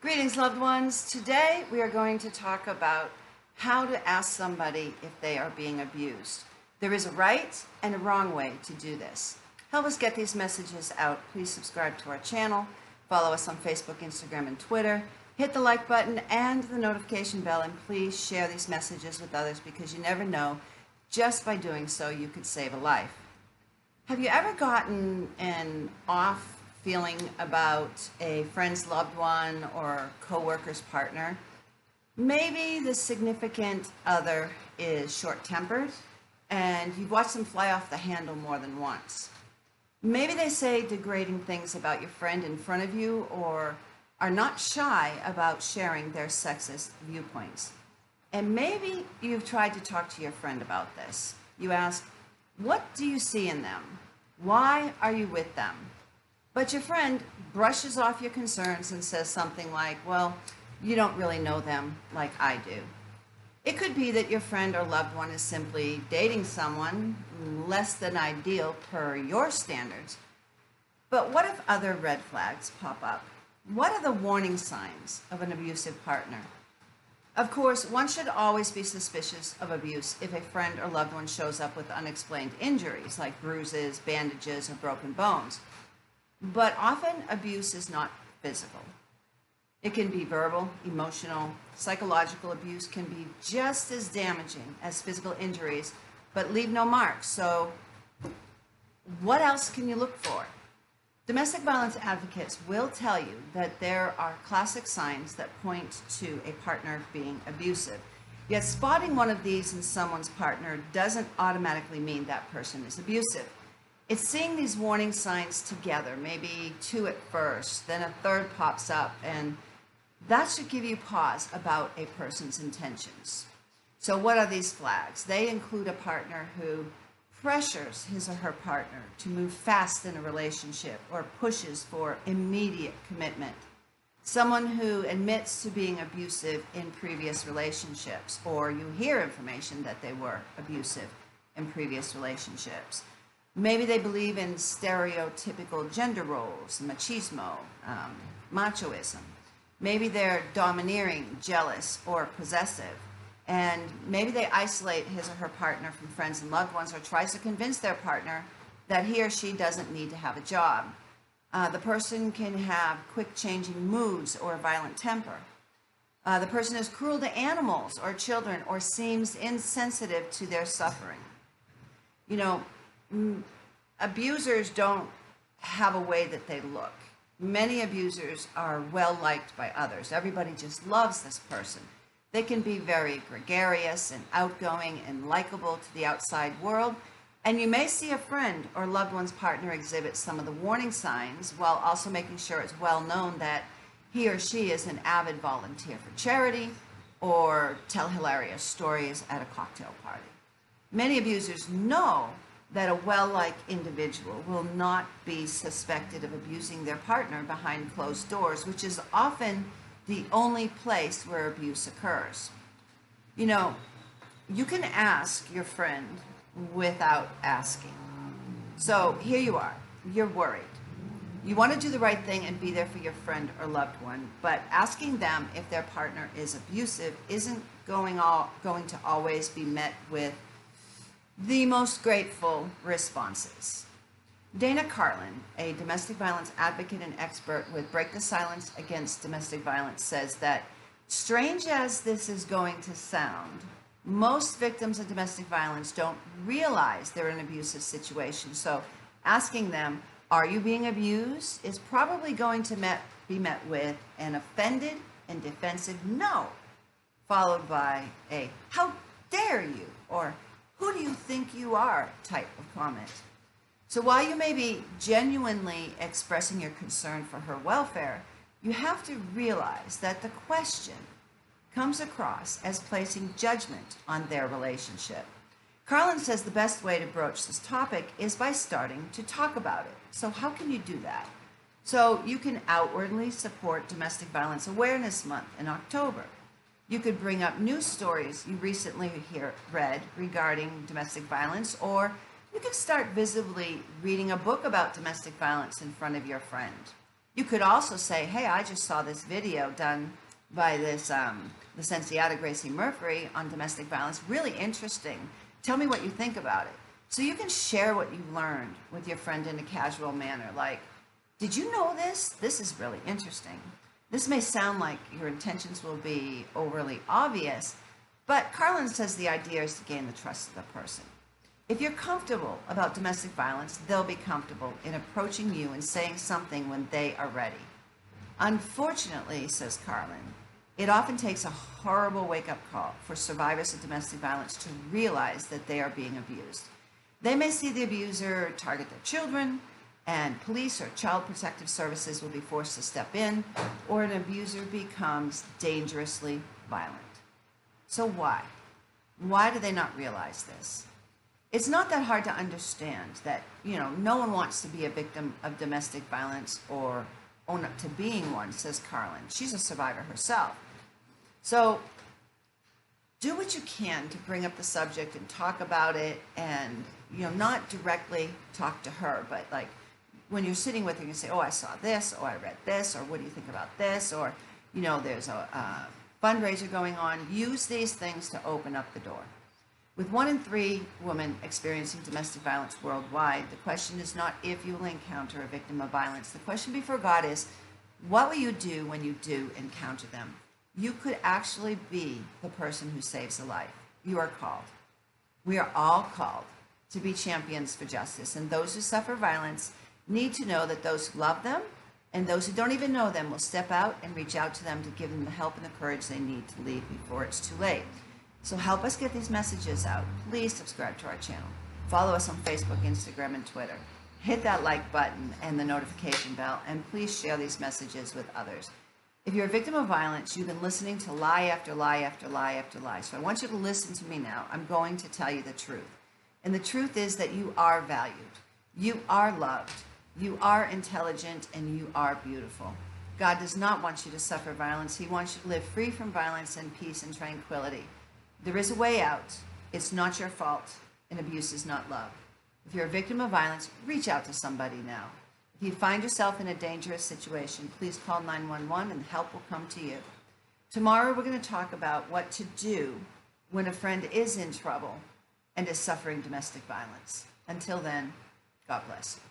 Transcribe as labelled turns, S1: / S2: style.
S1: Greetings, loved ones. Today we are going to talk about how to ask somebody if they are being abused. There is a right and a wrong way to do this. Help us get these messages out. Please subscribe to our channel, follow us on Facebook, Instagram, and Twitter. Hit the like button and the notification bell, and please share these messages with others because you never know, just by doing so you could save a life. Have you ever gotten an off feeling about a friend's loved one or co-worker's partner? Maybe the significant other is short-tempered and you've watched them fly off the handle more than once. Maybe they say degrading things about your friend in front of you or are not shy about sharing their sexist viewpoints. And maybe you've tried to talk to your friend about this. You ask, what do you see in them? Why are you with them? But your friend brushes off your concerns and says something like, well, you don't really know them like I do. It could be that your friend or loved one is simply dating someone less than ideal per your standards. But what if other red flags pop up? What are the warning signs of an abusive partner? Of course, one should always be suspicious of abuse if a friend or loved one shows up with unexplained injuries like bruises, bandages, or broken bones. But often abuse is not physical. It can be verbal, emotional, psychological abuse can be just as damaging as physical injuries, but leave no marks. So what else can you look for? Domestic violence advocates will tell you that there are classic signs that point to a partner being abusive. Yet spotting one of these in someone's partner doesn't automatically mean that person is abusive. It's seeing these warning signs together, maybe two at first, then a third pops up, and that should give you pause about a person's intentions. So what are these flags? They include a partner who pressures his or her partner to move fast in a relationship or pushes for immediate commitment. Someone who admits to being abusive in previous relationships, or you hear information that they were abusive in previous relationships. Maybe they believe in stereotypical gender roles, machismo, machoism. Maybe they're domineering, jealous, or possessive. And maybe they isolate his or her partner from friends and loved ones or tries to convince their partner that he or she doesn't need to have a job. The person can have quick changing moods or a violent temper. The person is cruel to animals or children or seems insensitive to their suffering. You know, abusers don't have a way that they look. Many abusers are well liked by others. Everybody just loves this person. They can be very gregarious and outgoing and likable to the outside world. And you may see a friend or loved one's partner exhibit some of the warning signs while also making sure it's well known that he or she is an avid volunteer for charity or tell hilarious stories at a cocktail party. Many abusers know that a well-liked individual will not be suspected of abusing their partner behind closed doors, which is often the only place where abuse occurs. You know, you can ask your friend without asking. So here you are, you're worried. You want to do the right thing and be there for your friend or loved one, but asking them if their partner is abusive isn't going to always be met with the most grateful responses. Dana Carlin, a domestic violence advocate and expert with Break the Silence Against Domestic Violence, says that, strange as this is going to sound, most victims of domestic violence don't realize they're in an abusive situation. So asking them, are you being abused, is probably going to be met with an offended and defensive no, followed by a how dare you, or who do you think you are type of comment. So while you may be genuinely expressing your concern for her welfare, you have to realize that the question comes across as placing judgment on their relationship. Carlin says the best way to broach this topic is by starting to talk about it. So how can you do that? So you can outwardly support Domestic Violence Awareness Month in October. You could bring up news stories you recently read regarding domestic violence, or you could start visibly reading a book about domestic violence in front of your friend. You could also say, hey, I just saw this video done by this licenciata Gracie Murphy on domestic violence. Really interesting. Tell me what you think about it. So you can share what you learned with your friend in a casual manner. Like, did you know this? This is really interesting. This may sound like your intentions will be overly obvious, but Carlin says the idea is to gain the trust of the person. If you're comfortable about domestic violence, they'll be comfortable in approaching you and saying something when they are ready. Unfortunately, says Carlin, it often takes a horrible wake-up call for survivors of domestic violence to realize that they are being abused. They may see the abuser target their children, and police or child protective services will be forced to step in, or an abuser becomes dangerously violent. So why? Why do they not realize this? It's not that hard to understand that, no one wants to be a victim of domestic violence or own up to being one, says Carlin. She's a survivor herself. So do what you can to bring up the subject and talk about it, and, not directly talk to her, but like when you're sitting with her, you say, oh, I saw this, or I read this, or what do you think about this, or, there's a fundraiser going on. Use these things to open up the door. With 1 in 3 women experiencing domestic violence worldwide, the question is not if you will encounter a victim of violence. The question before God is, what will you do when you do encounter them? You could actually be the person who saves a life. You are called. We are all called to be champions for justice, and those who suffer violence need to know that those who love them and those who don't even know them will step out and reach out to them to give them the help and the courage they need to leave before it's too late. So help us get these messages out. Please subscribe to our channel. Follow us on Facebook, Instagram, and Twitter. Hit that like button and the notification bell, and please share these messages with others. If you're a victim of violence, you've been listening to lie after lie after lie after lie. So I want you to listen to me now. I'm going to tell you the truth. And the truth is that you are valued. You are loved. You are intelligent, and you are beautiful. God does not want you to suffer violence. He wants you to live free from violence and peace and tranquility. There is a way out. It's not your fault, and abuse is not love. If you're a victim of violence, reach out to somebody now. If you find yourself in a dangerous situation, please call 911 and help will come to you. Tomorrow we're going to talk about what to do when a friend is in trouble and is suffering domestic violence. Until then, God bless you.